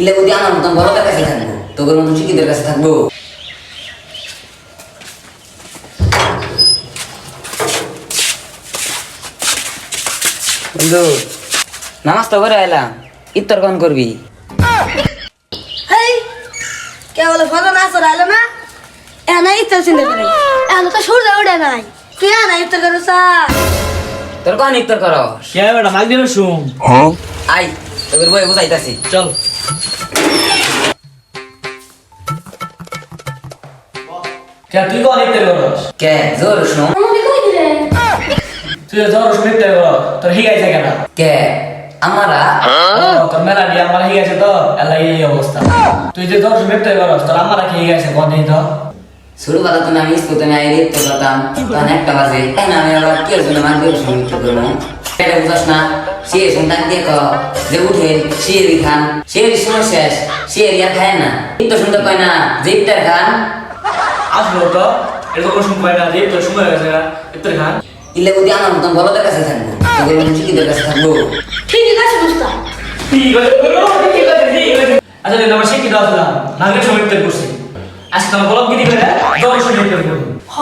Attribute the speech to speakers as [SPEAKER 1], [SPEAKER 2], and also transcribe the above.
[SPEAKER 1] ইলে বুদ্ধি আমার মতন বড়দের কাছে থাকবো, তোদের মতন শিক্ষিতের কাছে থাকবো। বন্ধু নামাজ তো করে এলাম, ইফতার কখন করবি?
[SPEAKER 2] হেই কে বলে ফটো না সরাইলো না এনা ইফতার চিন্তা করে এনা তো সূর্য ওঠে নাই তুই এনা ইফতার করে
[SPEAKER 1] তোর কখন ইফতার করস?
[SPEAKER 3] কে বেটা মাগ দিন শুন
[SPEAKER 1] আই তোদের বই বুঝাইতাছি।
[SPEAKER 3] চল কে তুই কোন ইফতার করস
[SPEAKER 1] কে জোর শুনো
[SPEAKER 3] তুই জ্বর শুনে ইফতার করস তোর হিগাইছে কেন
[SPEAKER 1] কে আমারা
[SPEAKER 3] তোর মেলা দিয়ে আমার হিগাইছে তো এলা এই অবস্থা তুই যে জ্বর শুনে ইফতার করস তোর আমারা কি হিগাইছে কোন দিন তো
[SPEAKER 1] শুরু কথা তুমি আমি স্কুল তুমি আই ইফতার করতাম তখন 1টা বাজে না আমি আবার কি জন্য মাগরিব সময় ইফতার করবো এটা বুঝাস না সে সন্তান কে যে উঠে শিয়েরি খান শিয়েরি সময় শেষ শিয়েরি আর খায় না ইফতার সুন্দর কয় না যে ইফতার খান
[SPEAKER 3] আসলো তো এটা কোনো সময় না যে তোর সময় হয়ে গেছে না ইফতার খান
[SPEAKER 1] ইলে বুদ্ধি আমার মতন বড়দের কাছে থাকবো, তোদের মতন শিক্ষিতের কাছে থাকবো।
[SPEAKER 2] ঠিক আছে মুস্তাফ
[SPEAKER 3] ঠিক আছে আচ্ছা রে আমার শিক্ষিত আসলাম নাগরিক সময় ইফতার করছি আজকে তোমার বলব কি দিবে জ্বর শুনে ইফতার করব
[SPEAKER 2] হ